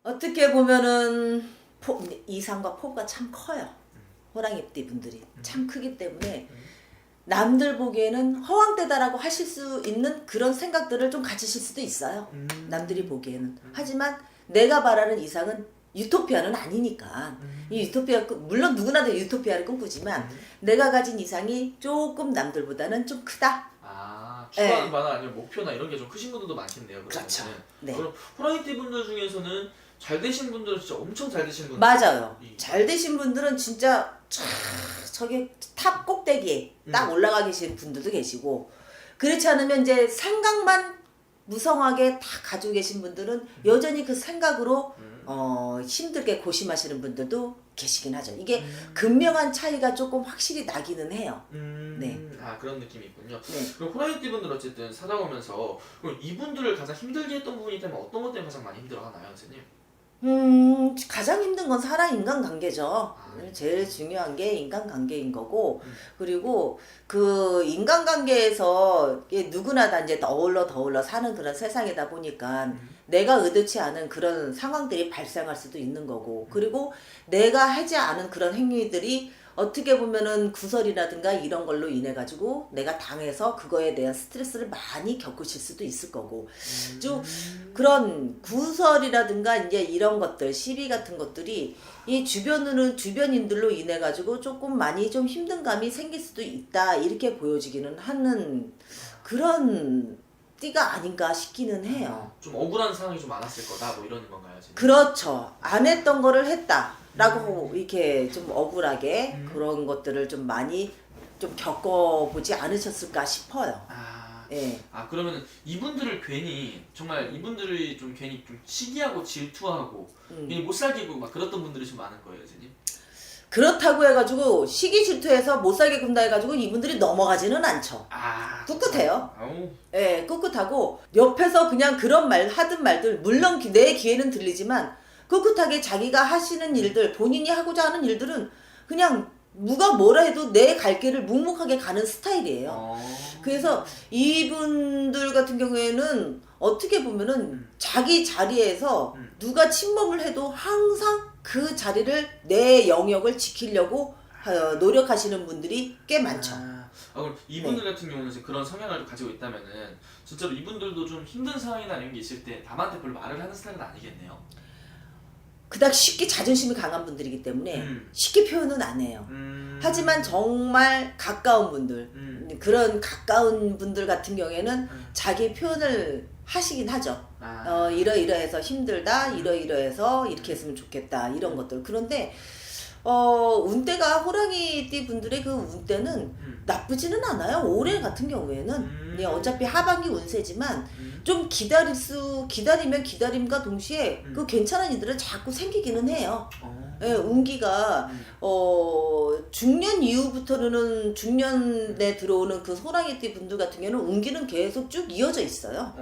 어떻게 보면은 이상과 포부가 참 커요. 호랑이띠 분들이 참 크기 때문에 남들 보기에는 허황되다라고 하실 수 있는 그런 생각들을 좀 가지실 수도 있어요. 남들이 보기에는. 하지만 내가 바라는 이상은 유토피아는 아니니까. 이 유토피아, 물론 누구나 다 유토피아를 꿈꾸지만 내가 가진 이상이 조금 남들보다는 좀 크다. 추구하는 바나 아니면 목표나 이런 게 좀 크신 분들도 많겠네요. 그렇죠. 네. 그럼 호랑이띠 분들 중에서는 잘 되신 분들은 진짜 엄청 잘 되신 분들. 맞아요. 잘 되신 분들은 진짜 저기 탑 꼭대기에 딱 올라가 계신 분들도 계시고, 그렇지 않으면 이제 생각만 무성하게 다 가지고 계신 분들은 여전히 그 생각으로 힘들게 고심하시는 분들도 계시긴 하죠. 이게 극명한 차이가 조금 확실히 나기는 해요. 네. 그런 느낌이 있군요. 네. 그럼 호랑이띠 분들 어쨌든 살아오면서 그럼 이분들을 가장 힘들게 했던 부분이 있다면 어떤 것 때문에 가장 많이 힘들어하나요, 선생님? 가장 힘든 건 사람 인간관계죠. 제일 중요한 게 인간관계인 거고, 그리고 그 인간관계에서 누구나 다 이제 더울러 사는 그런 세상이다 보니까 내가 의도치 않은 그런 상황들이 발생할 수도 있는 거고, 그리고 내가 하지 않은 그런 행위들이 어떻게 보면은 구설이라든가 이런 걸로 인해 가지고 내가 당해서 그거에 대한 스트레스를 많이 겪으실 수도 있을 거고, 좀 그런 구설이라든가 이제 이런 것들, 시비 같은 것들이 이 주변인들로 인해 가지고 조금 많이 좀 힘든 감이 생길 수도 있다, 이렇게 보여지기는 하는 그런 띠가 아닌가 싶기는 해요. 좀 억울한 상황이 좀 많았을 거다, 뭐 이런 건가요, 지금? 그렇죠. 안 했던 거를 했다라고 이렇게 좀 억울하게 그런 것들을 좀 많이 좀 겪어보지 않으셨을까 싶어요. 예. 그러면 이분들을 정말 이분들이 좀 괜히 좀 시기하고 질투하고 괜히 못 살게 막 그랬던 분들이 좀 많은 거예요, 선생님? 그렇다고 해가지고 시기 질투해서 못 살게 군다 해가지고 이분들이 넘어가지는 않죠. 꿋꿋해요. 예, 꿋꿋하고 옆에서 그냥 그런 말 하든 말들, 물론 내 귀에는 들리지만 꿋꿋하게 자기가 하시는 일들, 본인이 하고자 하는 일들은 그냥 누가 뭐라 해도 내 갈 길을 묵묵하게 가는 스타일이에요. 그래서 이분들 같은 경우에는 어떻게 보면은 자기 자리에서 누가 침범을 해도 항상 그 자리를, 내 영역을 지키려고 노력하시는 분들이 꽤 많죠. 그럼 이분들 같은 경우는 이제 그런 성향을 가지고 있다면은 진짜로 이분들도 좀 힘든 상황이나 이런 게 있을 때 남한테 별로 말을 하는 스타일은 아니겠네요. 그닥 쉽게 자존심이 강한 분들이기 때문에 쉽게 표현은 안 해요. 하지만 정말 가까운 분들, 그런 가까운 분들 같은 경우에는 자기 표현을 하시긴 하죠. 이러이러해서 힘들다, 이러이러해서 이렇게 했으면 좋겠다, 이런 것들. 그런데 운대가 호랑이띠 분들의 그 운대는 나쁘지는 않아요. 올해 같은 경우에는 어차피 하반기 운세지만 좀 기다리면 기다림과 동시에 그 괜찮은 일들은 자꾸 생기기는 해요. 예, 운기가 중년 이후부터는 중년에 들어오는 그 호랑이띠 분들 같은 경우는 운기는 계속 쭉 이어져 있어요.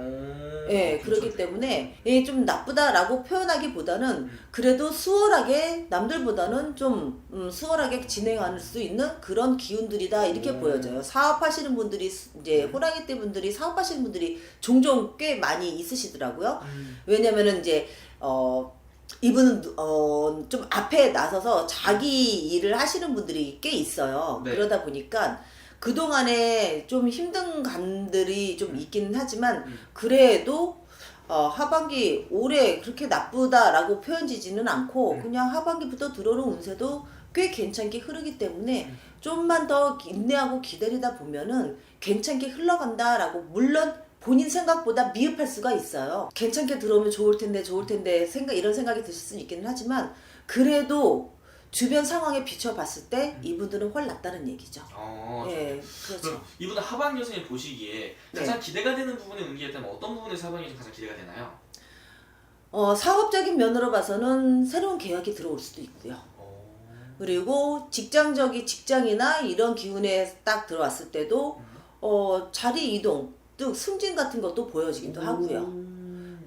예, 그렇기 때문에 좀 나쁘다라고 표현하기보다는 그래도 수월하게, 남들보다는 좀 수월하게 진행할 수 있는 그런 기운들이다, 이렇게 보여져요. 사업하시는 분들이, 이제 호랑이띠 분들이 사업하시는 분들이 종종 꽤 많이 있으시더라고요. 왜냐면은 이제 이분은 좀 앞에 나서서 자기 일을 하시는 분들이 꽤 있어요. 네. 그러다 보니까 그동안에 좀 힘든 감들이 좀 있기는 하지만 그래도 하반기 올해 그렇게 나쁘다라고 표현지지는 않고 그냥 하반기부터 들어오는 운세도 꽤 괜찮게 흐르기 때문에 좀만 더 인내하고 기다리다 보면은 괜찮게 흘러간다라고, 물론 본인 생각보다 미흡할 수가 있어요. 괜찮게 들어오면 좋을 텐데 이런 생각이 드실 수는 있기는 하지만 그래도 주변 상황에 비춰봤을 때 이분들은 훨 낫다는 얘기죠. 예, 그렇죠. 그럼 이분은 하반기 선생님 보시기에 가장 기대가 되는 부분의 운기가 있다면 어떤 부분에서 하반기 좀 가장 기대가 되나요? 사업적인 면으로 봐서는 새로운 계약이 들어올 수도 있고요. 그리고 직장이나 이런 기운에 딱 들어왔을 때도 자리 이동, 또 승진 같은 것도 보여지기도 하고요.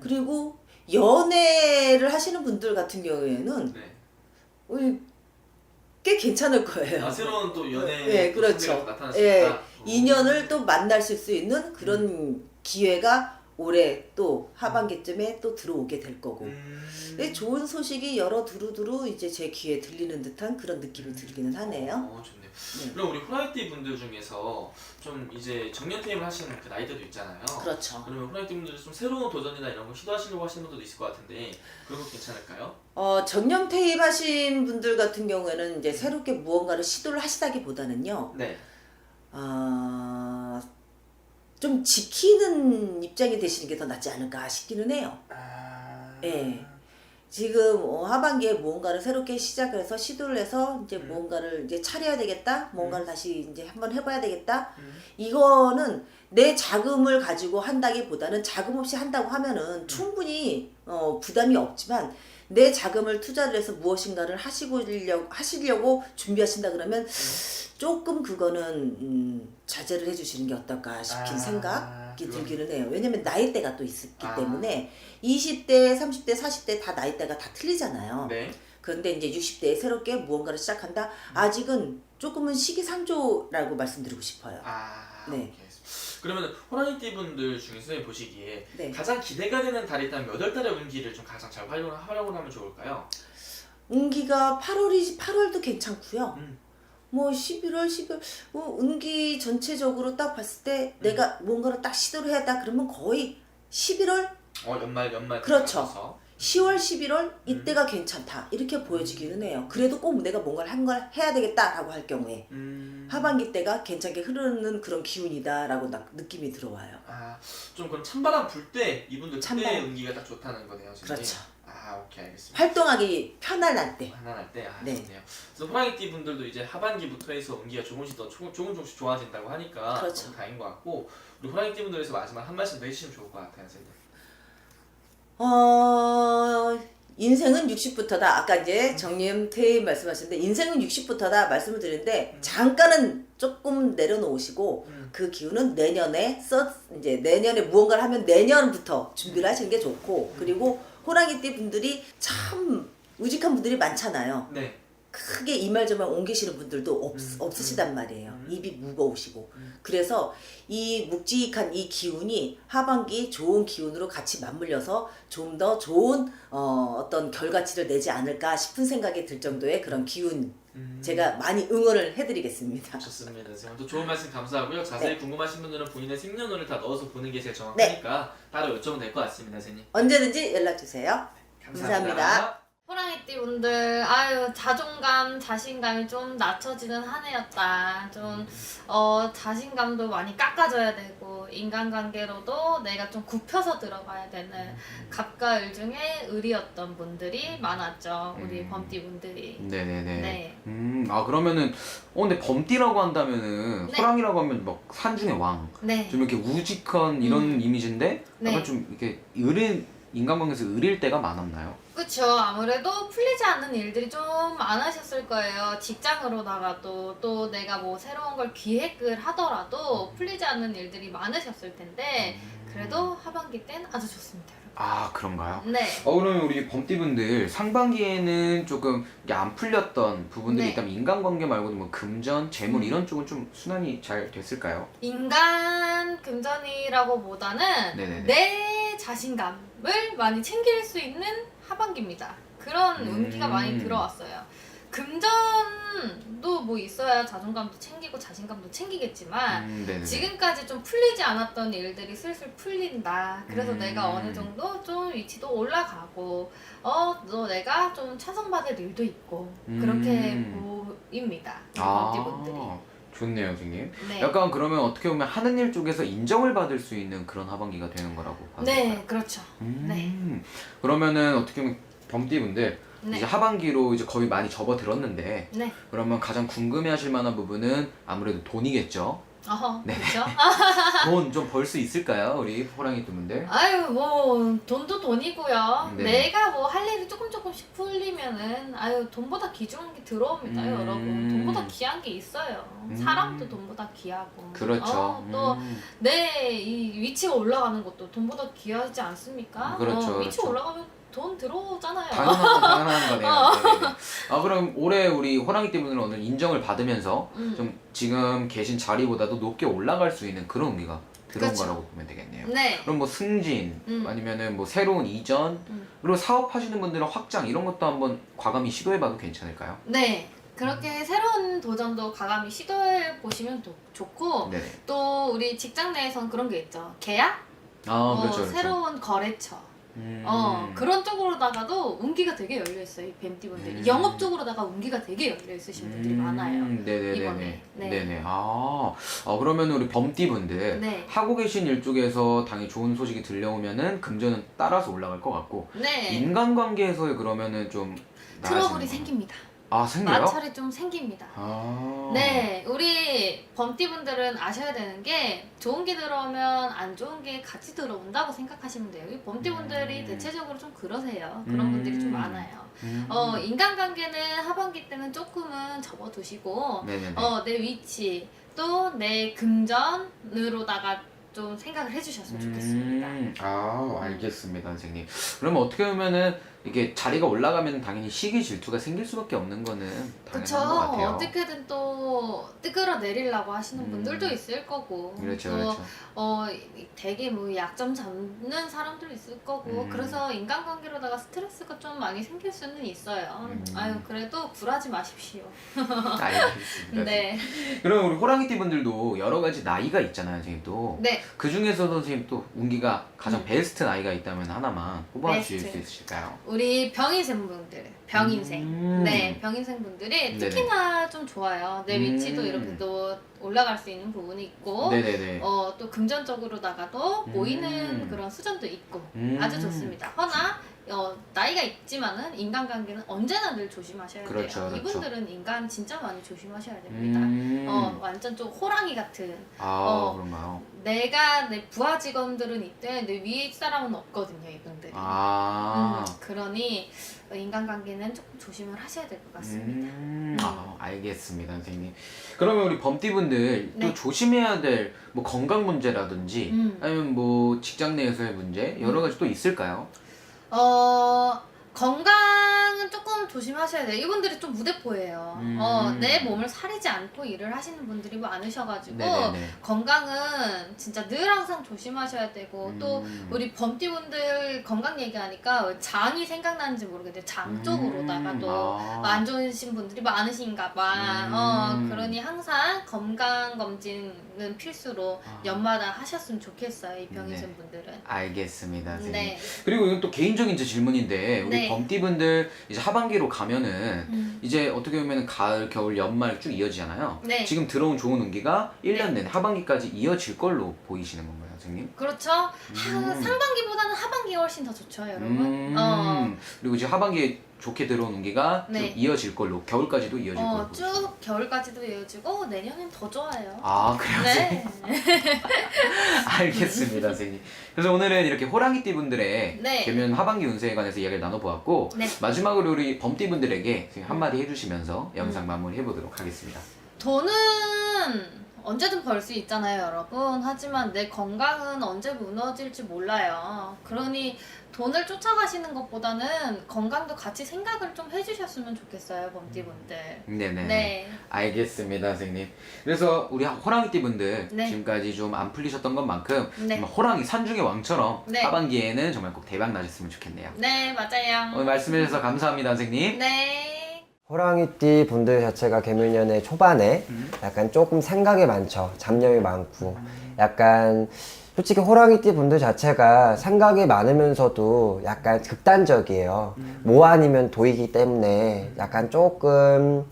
그리고 연애를 하시는 분들 같은 경우에는 꽤 괜찮을 거예요. 새로운 또 연애 네, 그렇죠. 나타날 수 있다. 인연을 또 만나실 수 있는 그런 기회가 올해 또 하반기쯤에 또 들어오게 될 거고 좋은 소식이 여러 두루두루 이제 제 귀에 들리는 듯한 그런 느낌이 들기는 하네요. 좋네요. 네. 그럼 우리 호랑이띠 분들 중에서 좀 이제 정년퇴임을 하시는 그 나이대도 있잖아요. 그렇죠. 그러면 호랑이띠 분들이 좀 새로운 도전이나 이런 거 시도하시려고 하시는 분들도 있을 것 같은데 그런 거 괜찮을까요? 정년 퇴임하신 분들 같은 경우에는 이제 새롭게 무언가를 시도를 하시다기보다는요. 네. 좀 지키는 입장이 되시는 게 더 낫지 않을까 싶기는 해요. 예. 지금 하반기에 무언가를 새롭게 시작해서 시도를 해서 이제 무언가를 이제 차려야 되겠다, 무언가를 다시 이제 한번 해봐야 되겠다. 이거는 내 자금을 가지고 한다기보다는 자금 없이 한다고 하면은 충분히 부담이 없지만 내 자금을 투자를 해서 무엇인가를 하시려고 준비하신다 그러면 조금 그거는 자제를 해주시는 게 어떨까 싶은 생각이 들기는 해요. 왜냐면 나이대가 또 있기 때문에 20대, 30대, 40대 다 나이대가 다 틀리잖아요. 네. 그런데 이제 60대에 새롭게 무언가를 시작한다? 아직은 조금은 시기상조라고 말씀드리고 싶어요. 네. 오케이. 그러면 호랑이띠 분들 중에 선생님 보시기에 네. 가장 기대가 되는 달이 있다면 몇 월 달의 운기를 좀 가장 잘 활용을 하면 좋을까요? 운기가 8월도 괜찮고요. 뭐 11월, 12월 운기 전체적으로 딱 봤을 때 내가 뭔가를 딱 시도를 해야다 그러면 거의 11월? 연말 그렇죠. 가서. 10월, 11월 이때가 괜찮다 이렇게 보여지기는 해요. 그래도 꼭 내가 뭔가를 한 걸 해야 되겠다라고 할 경우에 하반기 때가 괜찮게 흐르는 그런 기운이다라고 느낌이 들어와요. 좀 그럼 찬바람 불 때 이분들 그때 찬바람. 운기가 딱 좋다는 거네요. 선생님. 그렇죠. 오케이 알겠습니다. 활동하기 편안할 때. 편안할 때 네. 좋네요. 그래서 호랑이띠 분들도 이제 하반기부터 해서 운기가 조금씩 조금씩 좋아진다고 하니까 그렇죠. 너무 다행인 것 같고 우리 호랑이띠 분들에서 마지막 한 말씀 더 해주시면 좋을 것 같아요, 선생님. 인생은 60부터다. 아까 이제 정님 퇴임 말씀하셨는데 인생은 60부터다 말씀을 드리는데 잠깐은 조금 내려놓으시고 그 기운은 내년에 이제 내년에 무언가를 하면 내년부터 준비를 하시는 게 좋고 그리고 호랑이띠 분들이 참 우직한 분들이 많잖아요. 네. 크게 이 말 저 말 옮기시는 분들도 없으시단 말이에요. 입이 무거우시고. 그래서 이 묵직한 이 기운이 하반기 좋은 기운으로 같이 맞물려서 좀 더 좋은 어떤 결과치를 내지 않을까 싶은 생각이 들 정도의 그런 기운 제가 많이 응원을 해드리겠습니다. 좋습니다. 선생님. 또 좋은 말씀 감사하고요. 자세히 네. 궁금하신 분들은 본인의 생년월일 다 넣어서 보는 게 제일 정확하니까 따로 여쭤보면 될 것 같습니다, 선생님. 언제든지 연락주세요. 감사합니다. 호랑이띠 분들, 자존감, 자신감이 좀 낮춰지는 한 해였다. 좀, 자신감도 많이 깎아줘야 되고, 인간관계로도 내가 좀 굽혀서 들어가야 되는 갑과 을 중에 을이었던 분들이 많았죠. 우리 범띠 분들이. 네네네. 네. 그러면은, 근데 범띠라고 한다면은, 네. 호랑이라고 하면 막 산중의 왕. 네. 좀 이렇게 우직한 이런 이미지인데, 약간 네. 좀 이렇게 인간관계에서 의릴 때가 많았나요? 그쵸. 아무래도 풀리지 않는 일들이 좀 많으셨을 거예요. 직장으로 나가도 또 내가 뭐 새로운 걸 기획을 하더라도 풀리지 않는 일들이 많으셨을 텐데 그래도 하반기 땐 아주 좋습니다. 그런가요? 네. 그러면 우리 범띠분들 상반기에는 조금 이게 안 풀렸던 부분들이 네. 있다면 인간관계 말고도 뭐 금전, 재물 이런 쪽은 좀 순환이 잘 됐을까요? 인간 금전이라고 보다는 네네네. 내 자신감을 많이 챙길 수 있는 하반기입니다. 그런 운기가 많이 들어왔어요. 금전도 뭐 있어야 자존감도 챙기고 자신감도 챙기겠지만 네네네. 지금까지 좀 풀리지 않았던 일들이 슬슬 풀린다. 그래서 내가 어느 정도 좀 위치도 올라가고 너 내가 좀 찬성받을 일도 있고 그렇게 보입니다. 범띠분들이. 좋네요, 선생님. 네. 약간 그러면 어떻게 보면 하는 일 쪽에서 인정을 받을 수 있는 그런 하반기가 되는 거라고 봐도 네, 될까요? 그렇죠. 네. 그러면은 어떻게 보면 범띠분들 네. 이제 하반기로 이제 거의 많이 접어들었는데 네. 그러면 가장 궁금해하실 만한 부분은 아무래도 돈이겠죠. 네. 그렇죠. 돈 좀 벌 수 있을까요, 우리 호랑이띠 분들? 뭐 돈도 돈이고요. 네. 내가 뭐 할 일이 조금씩 풀리면은 돈보다 귀중한 게 들어옵니다, 여러분. 돈보다 귀한 게 있어요. 사람도 돈보다 귀하고. 그렇죠. 또 내 이 위치가 올라가는 것도 돈보다 귀하지 않습니까? 그렇죠, 위치 그렇죠. 올라가면 돈 들어오잖아요. 당연한 거네요. 네네. 그럼 올해 우리 호랑이띠 분들은 오늘 인정을 받으면서 좀 지금 계신 자리보다도 높게 올라갈 수 있는 그런 운기가 들어온 그쵸. 거라고 보면 되겠네요. 네. 그럼 뭐 승진 아니면은 뭐 새로운 이전 음. 그리고 사업하시는 분들은 확장 이런 것도 한번 과감히 시도해봐도 괜찮을까요? 네. 그렇게 새로운 도전도 과감히 시도해 보시면 좋고 네네. 또 우리 직장 내에선 그런 게 있죠. 계약? 그렇죠, 그렇죠. 새로운 거래처. 그런 쪽으로다가도 운기가 되게 열려 있어요. 이 뱀띠분들. 영업 쪽으로다가 운기가 되게 열려 있으신 분들이 많아요. 네네네네. 이번에. 네. 네네. 그러면 우리 범띠분들 네. 하고 계신 일 쪽에서 당연히 좋은 소식이 들려오면은 금전은 따라서 올라갈 것 같고 네. 인간관계에서의 그러면은 좀 트러블이 나아지는 생깁니다. 생겨요? 마찰이 좀 생깁니다. 네, 우리 범띠분들은 아셔야 되는 게 좋은 게 들어오면 안 좋은 게 같이 들어온다고 생각하시면 돼요. 이 범띠분들이 대체적으로 좀 그러세요. 그런 분들이 좀 많아요. 인간관계는 하반기 때는 조금은 접어두시고 네네네. 내 위치 또 내 금전으로다가 좀 생각을 해주셨으면 좋겠습니다. 알겠습니다, 선생님. 그러면 어떻게 보면은 이게 자리가 올라가면 당연히 시기 질투가 생길 수밖에 없는 거는 그쵸. 당연한 것 같아요. 어떻게든 또 뜨끌어내리려고 하시는 분들도 있을 거고 그렇죠, 또 그렇죠. 되게 뭐 약점 잡는 사람도 있을 거고 그래서 인간관계로다가 스트레스가 좀 많이 생길 수는 있어요. 그래도 굴하지 마십시오. 알겠습니다. 네. 그럼 우리 호랑이띠 분들도 여러 가지 나이가 있잖아요, 선생님 또. 네. 그 중에서도 선생님 또 운기가 가장 베스트 나이가 있다면 하나만 뽑아주실 베스트. 수 있으실까요? 우리 병인생분들, 병인생. 네, 병인생분들이 특히나 좀 좋아요. 내 위치도 이렇게 또 올라갈 수 있는 부분이 있고, 네네네. 또 금전적으로다가도 보이는 그런 수준도 있고, 아주 좋습니다. 허나, 나이가 있지만은 인간관계는 언제나 늘 조심하셔야 그렇죠, 돼요. 그렇죠. 이분들은 인간 진짜 많이 조심하셔야 됩니다. 완전 좀 호랑이 같은. 그런가요? 내가 내 부하 직원들은 있대 내 위에 사람은 없거든요 이분들이. 그러니 인간관계는 조금 조심을 하셔야 될 것 같습니다. 알겠습니다, 선생님. 그러면 우리 범띠분들 네. 또 조심해야 될 뭐 건강 문제라든지 아니면 뭐 직장 내에서의 문제 여러 가지 또 있을까요? 건강은 조금 조심하셔야 돼요. 이분들이 좀 무대포예요. 내 몸을 사리지 않고 일을 하시는 분들이 많으셔가지고 네네네. 건강은 진짜 늘 항상 조심하셔야 되고 또 우리 범띠분들 건강 얘기하니까 장이 생각나는지 모르겠는데 장 쪽으로다가도 안 좋으신 분들이 많으신가 봐. 그러니 항상 건강 검진은 필수로 연마다 하셨으면 좋겠어요. 이 병이신 분들은. 알겠습니다, 선생님. 네. 그리고 이건 또 개인적인 질문인데 우리 네. 범띠분들 이제 하반기로 가면은 이제 어떻게 보면 가을, 겨울, 연말 쭉 이어지잖아요. 네. 지금 들어온 좋은 운기가 1년 네. 내내 하반기까지 이어질 걸로 보이시는 건가요, 선생님? 그렇죠. 상반기보다는 하반기가 훨씬 더 좋죠, 여러분. 그리고 이제 하반기에 좋게 들어온 운기가 네. 좀 이어질 걸로 겨울까지도 이어질 걸로 쭉 겨울까지도 이어지고 내년엔 더 좋아요. 그래요? 네. 알겠습니다, 선생님. 그래서 오늘은 이렇게 호랑이띠 분들의 네. 개면 하반기 운세에 관해서 이야기를 나눠보았고 네. 마지막으로 우리 범띠 분들에게 한마디 해주시면서 영상 마무리해보도록 하겠습니다. 돈은 언제든 벌 수 있잖아요, 여러분. 하지만 내 건강은 언제 무너질지 몰라요. 그러니 돈을 쫓아가시는 것보다는 건강도 같이 생각을 좀 해주셨으면 좋겠어요, 범띠분들. 네네. 네. 알겠습니다, 선생님. 그래서 우리 호랑이띠 분들 네. 지금까지 좀 안 풀리셨던 것만큼 네. 정말 호랑이 산중의 왕처럼 네. 하반기에는 정말 꼭 대박 나셨으면 좋겠네요. 네, 맞아요. 오늘 말씀해주셔서 감사합니다, 선생님. 네. 호랑이띠 분들 자체가 개묘년의 초반에 약간 조금 생각이 많죠. 잡념이 많고 약간 솔직히 호랑이띠 분들 자체가 생각이 많으면서도 약간 극단적이에요. 뭐 아니면 도이기 때문에 약간 조금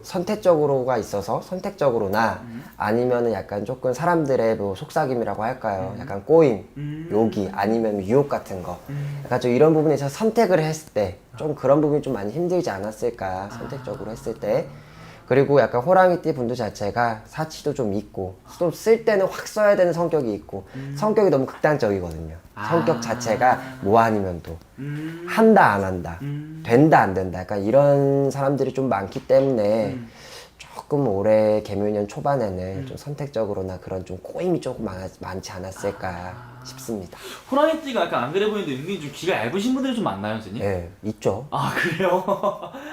선택적으로가 있어서 선택적으로나 아니면은 약간 조금 사람들의 뭐 속삭임이라고 할까요? 약간 꼬임, 욕이 아니면 유혹 같은 거. 약간 좀 이런 부분에 있어서 선택을 했을 때 좀 그런 부분이 좀 많이 힘들지 않았을까 선택적으로 했을 때. 그리고 약간 호랑이띠 분들 자체가 사치도 좀 있고 또 쓸 때는 확 써야 되는 성격이 있고 성격이 너무 극단적이거든요. 성격 자체가 뭐 아니면 도 한다 안 한다 된다 안 된다 약간 이런 사람들이 좀 많기 때문에 조금 올해 개묘년 초반에는 좀 선택적으로나 그런 좀 꼬임이 조금 많지 않았을까 싶습니다. 호랑이띠가 약간 안 그래 보이는데 은근히 좀 귀가 얇으신 분들이 좀 많나요, 선생님? 네, 있죠. 아 그래요?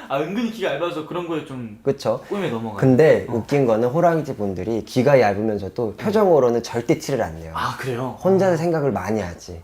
아 은근히 귀가 얇아서 그런 거에 좀 그쵸? 꼬임에 넘어가요. 근데 웃긴 거는 호랑이띠 분들이 귀가 얇으면서도 표정으로는 절대 티를 안 내요. 아 그래요? 혼자서 생각을 많이 하지.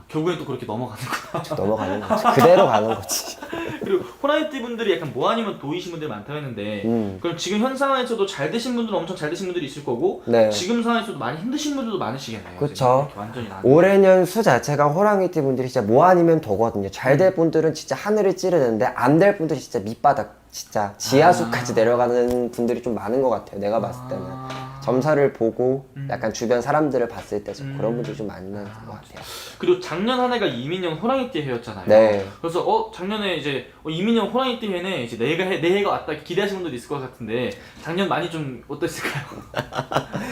결국엔 또 그렇게 넘어가는구나. 넘어가는 거지. 그대로 가는 거지. 그리고 호랑이띠 분들이 약간 뭐 아니면 도이신 분들이 많다고 했는데 그럼 지금 현 상황에서도 잘 되신 분들은 엄청 잘 되신 분들이 있을 거고 네. 지금 상황에서도 많이 힘드신 분들도 많으시겠네요. 그쵸. 이렇게 완전히 나뉘 올해년 수 자체가 호랑이띠 분들이 진짜 뭐 아니면 도거든요. 잘 될 분들은 진짜 하늘을 찌르는데 안 될 분들이 진짜 밑바닥 진짜 지하수까지 내려가는 분들이 좀 많은 것 같아요. 내가 봤을 때는. 점사를 보고 약간 주변 사람들을 봤을 때 좀 그런 분들이 좀 많은 것 같아요. 그리고 작년 한 해가 이민년 호랑이띠 해였잖아요. 네. 그래서 작년에 이제 이민년 호랑이띠 해네 이제 내 해가 왔다 기대하시는 분들도 있을 것 같은데 작년 많이 좀 어땠을까요?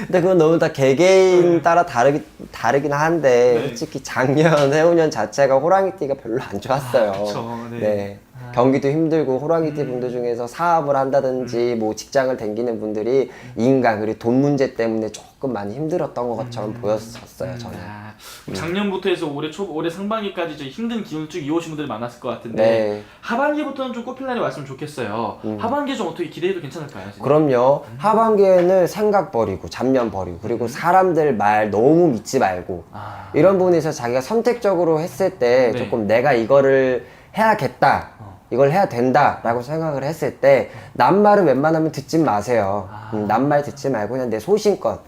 근데 그건 너무 다 개개인 따라 다르긴 한데 네. 솔직히 작년 해운년 자체가 호랑이띠가 별로 안 좋았어요. 그쵸, 네. 네. 경기도 힘들고 호랑이띠 분들 중에서 사업을 한다든지 뭐 직장을 다니는 분들이 인간 그리고 돈 문제 때문에 조금 많이 힘들었던 것처럼 보였었어요 저는. 그럼 작년부터 해서 올해 상반기까지 좀 힘든 기운을 쭉 이어오신 분들이 많았을 것 같은데 네. 하반기부터는 좀 꽃필 날이 왔으면 좋겠어요. 하반기에 좀 어떻게 기대해도 괜찮을까요? 진짜? 그럼요. 하반기에는 생각 버리고 잡념 버리고 그리고 사람들 말 너무 믿지 말고 이런 부분에서 자기가 선택적으로 했을 때 네. 조금 내가 이거를 해야겠다. 이걸 해야 된다 라고 생각을 했을 때 남 말은 웬만하면 듣지 마세요. 남 말 듣지 말고 그냥 내 소신껏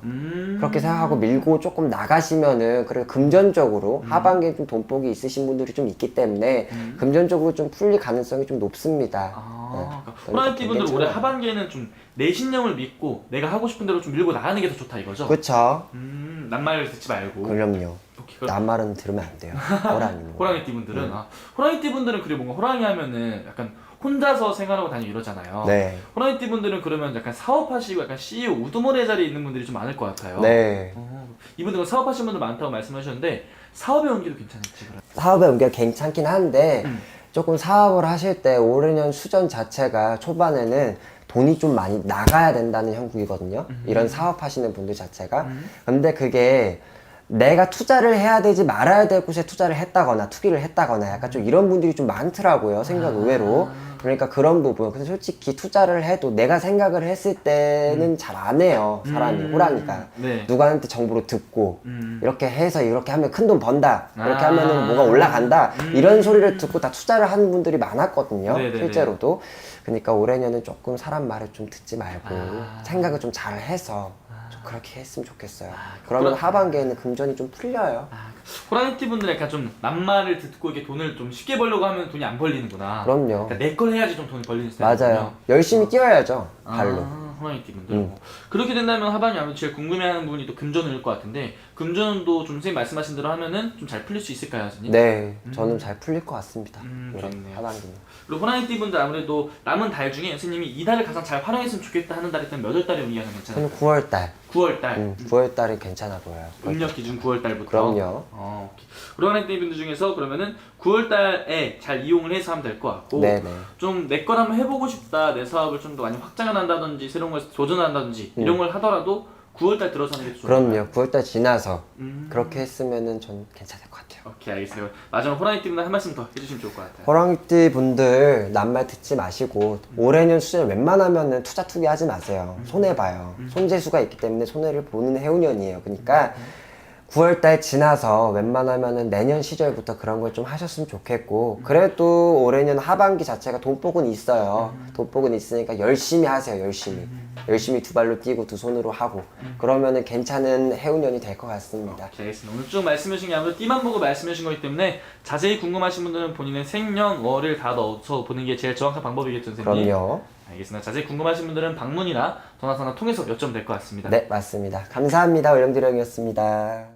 그렇게 생각하고 밀고 조금 나가시면은 그리고 금전적으로 하반기에 좀 돈복이 있으신 분들이 좀 있기 때문에 금전적으로 좀 풀릴 가능성이 좀 높습니다. 그러니까 호랑이띠 분들은 올해 하반기에는 좀 내 신념을 믿고 내가 하고 싶은 대로 좀 밀고 나가는 게 더 좋다 이거죠? 그쵸? 남말을 듣지 말고. 그럼요. 오케이, 그럼 남 말은 들으면 안 돼요. 호랑이는. 호랑이띠 분들은 호랑이띠 분들은 그리고 뭔가 호랑이 하면은 약간 혼자서 생활하고 다니고 이러잖아요. 네. 호랑이띠 분들은 그러면 약간 사업하시고 약간 CEO 우두머리 자리에 있는 분들이 좀 많을 것 같아요. 네. 이분들은 사업하시는 분들 많다고 말씀하셨는데 사업에 옮기도 괜찮을지 그럼. 사업에 옮겨 괜찮긴 한데 조금 사업을 하실 때 올해년 수전 자체가 초반에는 돈이 좀 많이 나가야 된다는 형국이거든요. 이런 사업하시는 분들 자체가. 근데 그게 내가 투자를 해야 되지 말아야 될 곳에 투자를 했다거나 투기를 했다거나 약간 좀 이런 분들이 좀 많더라고요. 생각 의외로. 그러니까 그런 부분. 근데 솔직히 투자를 해도 내가 생각을 했을 때는 잘 안 해요. 사람이, 호랑이가. 네. 누구한테 정보를 듣고 이렇게 해서 이렇게 하면 큰 돈 번다. 이렇게 하면은 뭐가 올라간다. 이런 소리를 듣고 다 투자를 하는 분들이 많았거든요. 네네네. 실제로도. 그러니까 올해년은 조금 사람 말을 좀 듣지 말고 생각을 좀 잘 해서 좀 그렇게 했으면 좋겠어요. 그러면 하반기에는 금전이 좀 풀려요. 호랑이띠 분들은 약간 좀 남말을 듣고 이렇게 돈을 좀 쉽게 벌려고 하면 돈이 안 벌리는구나. 그럼요. 그러니까 내 걸 해야지 좀 돈이 벌리는 스타일이군요. 맞아요. 열심히 뛰어야죠. 발로. 호랑이띠 분들. 그렇게 된다면 하반기 아무래도 제일 궁금해하는 부분이 또 금전운일 것 같은데 금전운도 좀 선생님 말씀하신 대로 하면은 좀 잘 풀릴 수 있을까요, 선생님? 네, 저는 잘 풀릴 것 같습니다. 좋네요. 하반기는. 그리고 호랑이띠 분들 아무래도 남은 달 중에 선생님이 이 달을 가장 잘 활용했으면 좋겠다 하는 달이 있다면 몇 월 달에 옮기면 괜찮아요? 저는 9월달. 9월 달. 9월달이 괜찮아 보여요. 음력 기준 9월 달부터. 그럼요. 오케이. 그리고 호랑이띠 분들 중에서 그러면은 9월 달에 잘 이용을 해서 하면 될 것 같고 네네. 좀 내 걸 한번 해보고 싶다, 내 사업을 좀 더 많이 확장을 한다든지 새로운 것에 도전한다든지 이런 걸 하더라도 9월 달 들어서 하는 게 좋아요. 그럼요. 9월달 지나서 그렇게 했으면은 전 괜찮을 것 같아요. 오케이, 알겠어요. 마지막 호랑이띠 분들 한 말씀 더 해주시면 좋을 것 같아요. 호랑이띠 분들 남말 듣지 마시고 올해년 수전 웬만하면은 투자 투기 하지 마세요. 손해봐요. 손재수가 있기 때문에 손해를 보는 해운년이에요. 그러니까 9월달 지나서 웬만하면은 내년 시절부터 그런 걸 좀 하셨으면 좋겠고 그래도 올해년 하반기 자체가 돈복은 있어요. 돈복은 있으니까 열심히 하세요. 열심히 두 발로 뛰고 두 손으로 하고 그러면은 괜찮은 해운년이 될 것 같습니다. 오케이, 알겠습니다. 오늘 쭉 말씀해 주신 게 아무래도 띠만 보고 말씀해 주신 거기 때문에 자세히 궁금하신 분들은 본인의 생년, 월을 다 넣어서 보는 게 제일 정확한 방법이겠죠, 선생님? 그럼요. 알겠습니다. 자세히 궁금하신 분들은 방문이나 전화상담 통해서 여쭤면 될 것 같습니다. 네, 맞습니다. 감사합니다. 월령드령이었습니다.